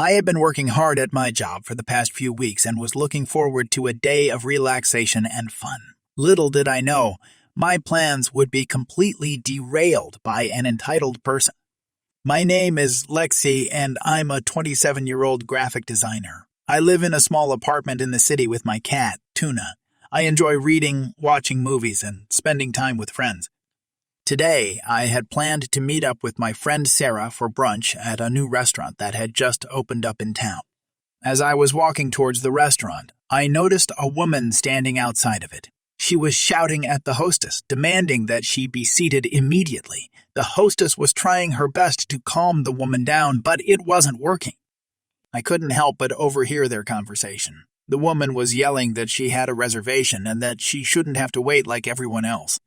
I had been working hard at my job for the past few weeks and was looking forward to a day of relaxation and fun. Little did I know, my plans would be completely derailed by an entitled person. My name is Lexi, and I'm a 27-year-old graphic designer. I live in a small apartment in the city with my cat, Tuna. I enjoy reading, watching movies, and spending time with friends. Today, I had planned to meet up with my friend Sarah for brunch at a new restaurant that had just opened up in town. As I was walking towards the restaurant, I noticed a woman standing outside of it. She was shouting at the hostess, demanding that she be seated immediately. The hostess was trying her best to calm the woman down, but it wasn't working. I couldn't help but overhear their conversation. The woman was yelling that she had a reservation and that she shouldn't have to wait like everyone else.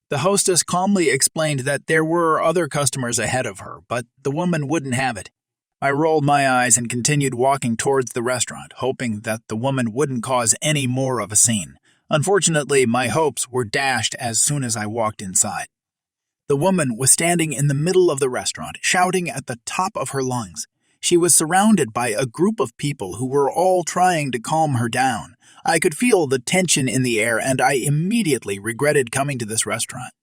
The hostess calmly explained that there were other customers ahead of her, but the woman wouldn't have it. I rolled my eyes and continued walking towards the restaurant, hoping that the woman wouldn't cause any more of a scene. Unfortunately, my hopes were dashed as soon as I walked inside. The woman was standing in the middle of the restaurant, shouting at the top of her lungs. She was surrounded by a group of people who were all trying to calm her down. I could feel the tension in the air, and I immediately regretted coming to this restaurant.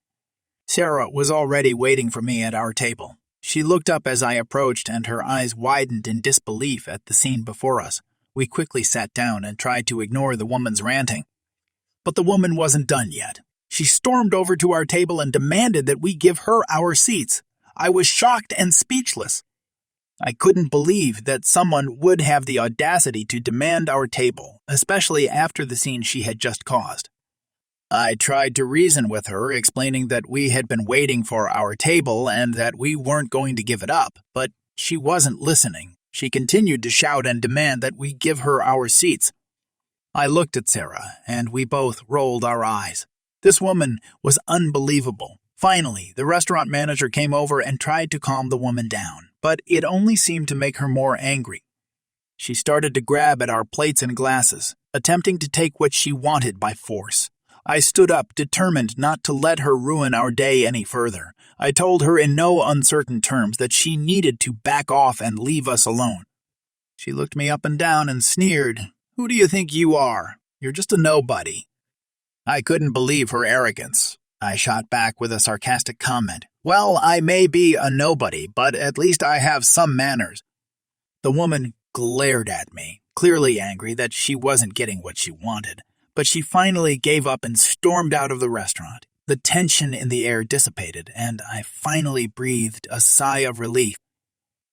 Sarah was already waiting for me at our table. She looked up as I approached, and her eyes widened in disbelief at the scene before us. We quickly sat down and tried to ignore the woman's ranting. But the woman wasn't done yet. She stormed over to our table and demanded that we give her our seats. I was shocked and speechless. I couldn't believe that someone would have the audacity to demand our table, especially after the scene she had just caused. I tried to reason with her, explaining that we had been waiting for our table and that we weren't going to give it up, but she wasn't listening. She continued to shout and demand that we give her our seats. I looked at Sarah, and we both rolled our eyes. This woman was unbelievable. Finally, the restaurant manager came over and tried to calm the woman down, but it only seemed to make her more angry. She started to grab at our plates and glasses, attempting to take what she wanted by force. I stood up, determined not to let her ruin our day any further. I told her in no uncertain terms that she needed to back off and leave us alone. She looked me up and down and sneered, "Who do you think you are? You're just a nobody." I couldn't believe her arrogance. I shot back with a sarcastic comment. "Well, I may be a nobody, but at least I have some manners." The woman glared at me, clearly angry that she wasn't getting what she wanted, but she finally gave up and stormed out of the restaurant. The tension in the air dissipated, and I finally breathed a sigh of relief.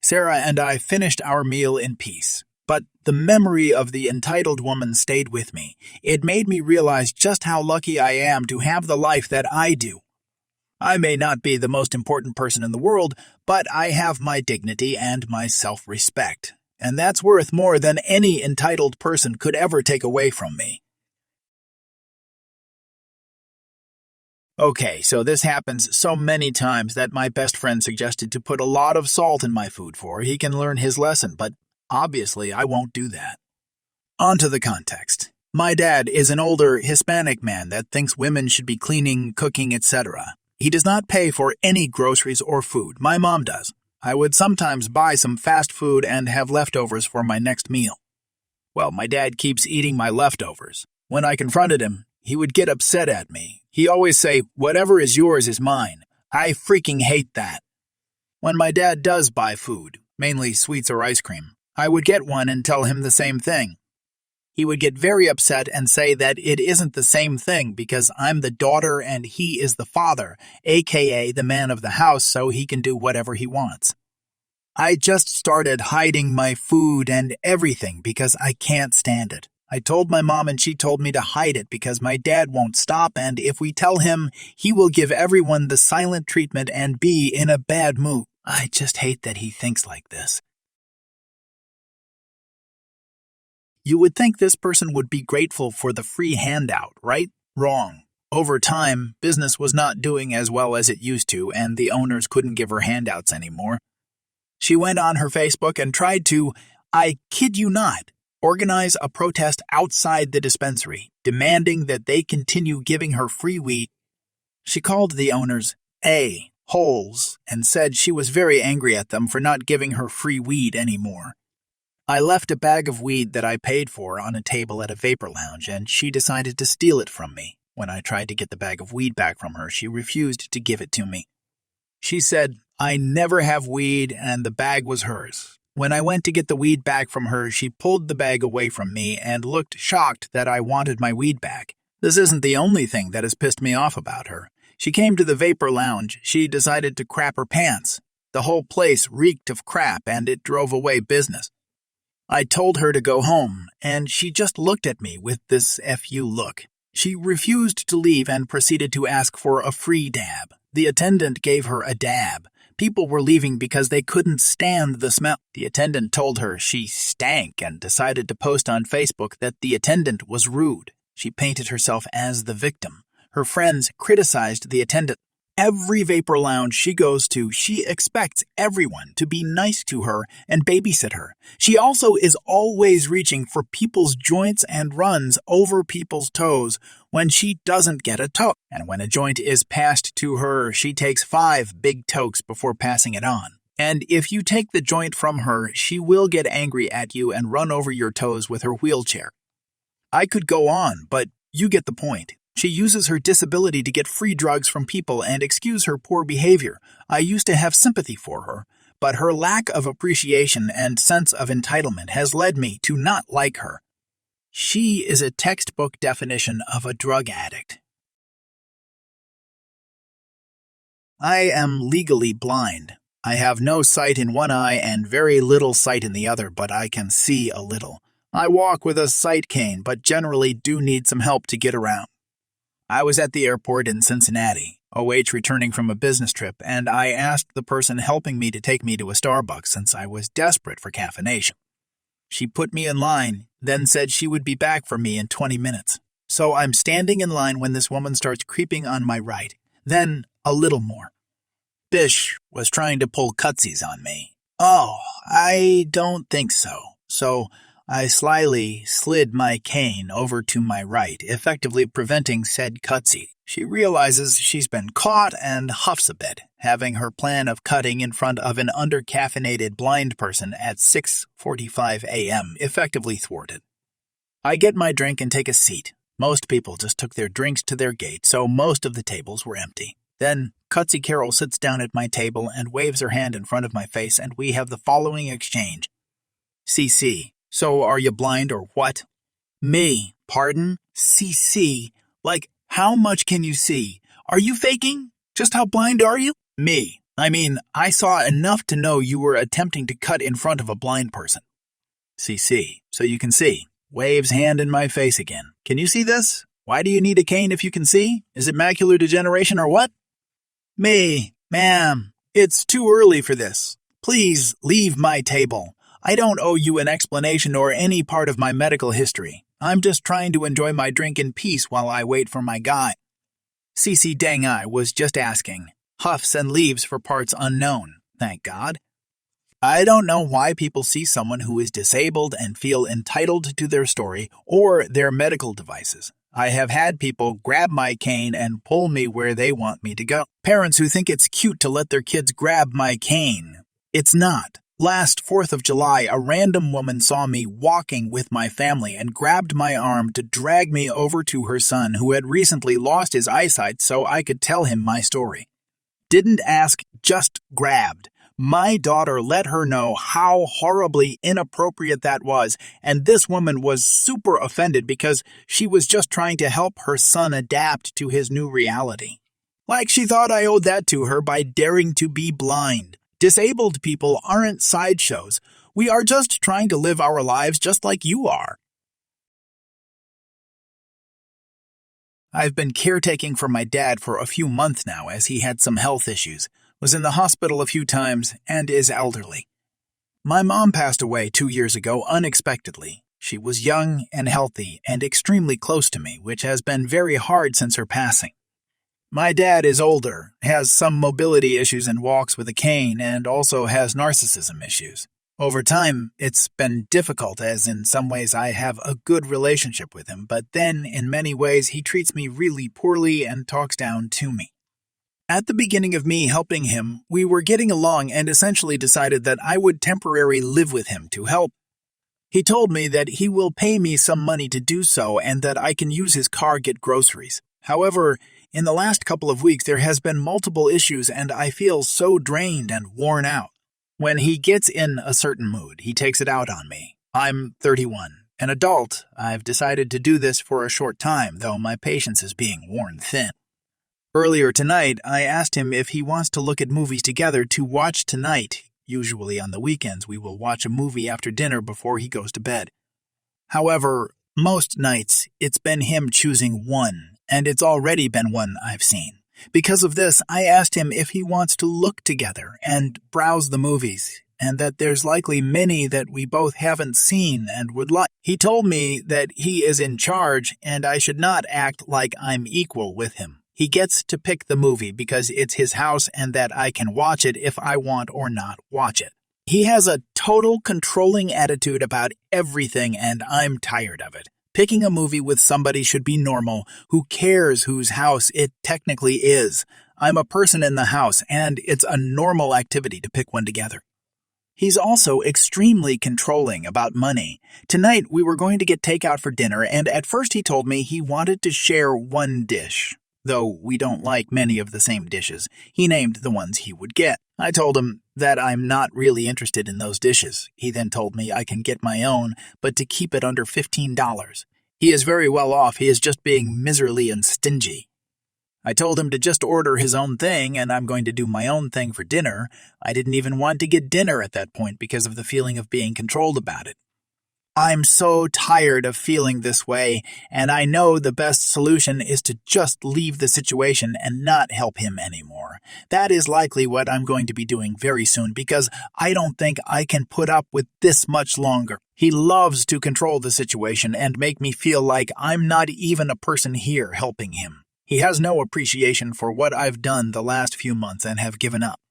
Sarah and I finished our meal in peace. But the memory of the entitled woman stayed with me. It made me realize just how lucky I am to have the life that I do. I may not be the most important person in the world, but I have my dignity and my self-respect, and that's worth more than any entitled person could ever take away from me. Okay, so this happens so many times that my best friend suggested to put a lot of salt in my food for he can learn his lesson, but obviously, I won't do that. On to the context. My dad is an older Hispanic man that thinks women should be cleaning, cooking, etc. He does not pay for any groceries or food. My mom does. I would sometimes buy some fast food and have leftovers for my next meal. Well, my dad keeps eating my leftovers. When I confronted him, he would get upset at me. He always say, "Whatever is yours is mine." I freaking hate that. When my dad does buy food, mainly sweets or ice cream, I would get one and tell him the same thing. He would get very upset and say that it isn't the same thing because I'm the daughter and he is the father, aka the man of the house, so he can do whatever he wants. I just started hiding my food and everything because I can't stand it. I told my mom and she told me to hide it because my dad won't stop, and if we tell him, he will give everyone the silent treatment and be in a bad mood. I just hate that he thinks like this. You would think this person would be grateful for the free handout, right? Wrong. Over time, business was not doing as well as it used to, and the owners couldn't give her handouts anymore. She went on her Facebook and tried to, I kid you not, organize a protest outside the dispensary, demanding that they continue giving her free weed. She called the owners holes and said she was very angry at them for not giving her free weed anymore. I left a bag of weed that I paid for on a table at a vapor lounge, and she decided to steal it from me. When I tried to get the bag of weed back from her, she refused to give it to me. She said, "I never have weed," and the bag was hers. When I went to get the weed back from her, she pulled the bag away from me and looked shocked that I wanted my weed back. This isn't the only thing that has pissed me off about her. She came to the vapor lounge. She decided to crap her pants. The whole place reeked of crap, and it drove away business. I told her to go home, and she just looked at me with this FU look. She refused to leave and proceeded to ask for a free dab. The attendant gave her a dab. People were leaving because they couldn't stand the smell. The attendant told her she stank and decided to post on Facebook that the attendant was rude. She painted herself as the victim. Her friends criticized the attendant. Every vapor lounge she goes to, she expects everyone to be nice to her and babysit her. She also is always reaching for people's joints and runs over people's toes when she doesn't get a toke. And when a joint is passed to her, she takes 5 big tokes before passing it on. And if you take the joint from her, she will get angry at you and run over your toes with her wheelchair. I could go on, but you get the point. She uses her disability to get free drugs from people and excuse her poor behavior. I used to have sympathy for her, but her lack of appreciation and sense of entitlement has led me to not like her. She is a textbook definition of a drug addict. I am legally blind. I have no sight in one eye and very little sight in the other, but I can see a little. I walk with a sight cane, but generally do need some help to get around. I was at the airport in Cincinnati, OH returning from a business trip, and I asked the person helping me to take me to a Starbucks since I was desperate for caffeination. She put me in line, then said she would be back for me in 20 minutes. So I'm standing in line when this woman starts creeping on my right, then a little more. Bish was trying to pull cutsies on me. Oh, I don't think so. So I slyly slid my cane over to my right, effectively preventing said cutsy. She realizes she's been caught and huffs a bit, having her plan of cutting in front of an under-caffeinated blind person at 6:45 a.m. effectively thwarted. I get my drink and take a seat. Most people just took their drinks to their gate, so most of the tables were empty. Then Cutsy Carol sits down at my table and waves her hand in front of my face, and we have the following exchange. CC. So are you blind or what? Me. Pardon? CC. Like, how much can you see? Are you faking? Just how blind are you? Me. I mean, I saw enough to know you were attempting to cut in front of a blind person. CC. So you can see. Waves hand in my face again. Can you see this? Why do you need a cane if you can see? Is it macular degeneration or what? Me. Ma'am, it's too early for this. Please leave my table. I don't owe you an explanation or any part of my medical history. I'm just trying to enjoy my drink in peace while I wait for my guy. CC Dang I was just asking. Huffs and leaves for parts unknown, thank God. I don't know why people see someone who is disabled and feel entitled to their story or their medical devices. I have had people grab my cane and pull me where they want me to go. Parents who think it's cute to let their kids grab my cane. It's not. Last 4th of July, a random woman saw me walking with my family and grabbed my arm to drag me over to her son who had recently lost his eyesight so I could tell him my story. Didn't ask, just grabbed. My daughter let her know how horribly inappropriate that was, and this woman was super offended because she was just trying to help her son adapt to his new reality. Like she thought I owed that to her by daring to be blind. Disabled people aren't sideshows. We are just trying to live our lives just like you are. I've been caretaking for my dad for a few months now as he had some health issues, was in the hospital a few times, and is elderly. My mom passed away 2 years ago unexpectedly. She was young and healthy and extremely close to me, which has been very hard since her passing. My dad is older, has some mobility issues and walks with a cane, and also has narcissism issues. Over time, it's been difficult as in some ways I have a good relationship with him, but then in many ways he treats me really poorly and talks down to me. At the beginning of me helping him, we were getting along and essentially decided that I would temporarily live with him to help He told me that he will pay me some money to do so and that I can use his car get groceries. However, in the last couple of weeks there has been multiple issues and I feel so drained and worn out. When he gets in a certain mood, he takes it out on me. I'm 31, an adult. I've decided to do this for a short time, though my patience is being worn thin. Earlier tonight, I asked him if he wants to look at movies together to watch tonight. Usually on the weekends, we will watch a movie after dinner before he goes to bed. However, most nights, it's been him choosing one, and it's already been one I've seen. Because of this, I asked him if he wants to look together and browse the movies, and that there's likely many that we both haven't seen and would like. He told me that he is in charge and I should not act like I'm equal with him. He gets to pick the movie because it's his house and that I can watch it if I want or not watch it. He has a total controlling attitude about everything and I'm tired of it. Picking a movie with somebody should be normal. Who cares whose house it technically is? I'm a person in the house and it's a normal activity to pick one together. He's also extremely controlling about money. Tonight we were going to get takeout for dinner and at first he told me he wanted to share one dish. Though we don't like many of the same dishes, he named the ones he would get. I told him that I'm not really interested in those dishes. He then told me I can get my own, but to keep it under $15. He is very well off, he is just being miserly and stingy. I told him to just order his own thing, and I'm going to do my own thing for dinner. I didn't even want to get dinner at that point because of the feeling of being controlled about it. I'm so tired of feeling this way, and I know the best solution is to just leave the situation and not help him anymore. That is likely what I'm going to be doing very soon because I don't think I can put up with this much longer. He loves to control the situation and make me feel like I'm not even a person here helping him. He has no appreciation for what I've done the last few months and have given up.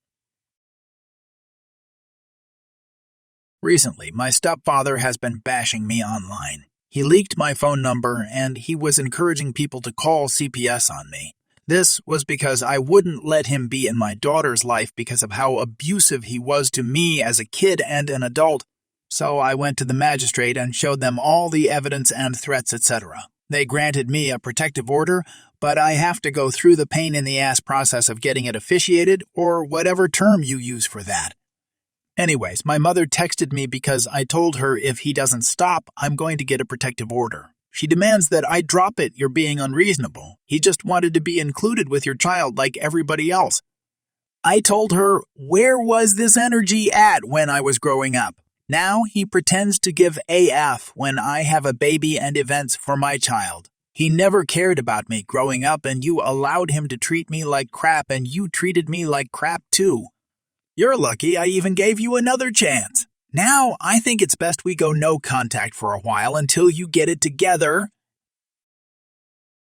Recently, my stepfather has been bashing me online. He leaked my phone number and he was encouraging people to call CPS on me. This was because I wouldn't let him be in my daughter's life because of how abusive he was to me as a kid and an adult. So I went to the magistrate and showed them all the evidence and threats, etc. They granted me a protective order, but I have to go through the pain-in-the-ass process of getting it officiated or whatever term you use for that. Anyways, my mother texted me because I told her if he doesn't stop, I'm going to get a protective order. She demands that I drop it. You're being unreasonable. He just wanted to be included with your child like everybody else. I told her, where was this energy at when I was growing up? Now he pretends to give AF when I have a baby and events for my child. He never cared about me growing up and you allowed him to treat me like crap and you treated me like crap too. You're lucky I even gave you another chance. Now, I think it's best we go no contact for a while until you get it together.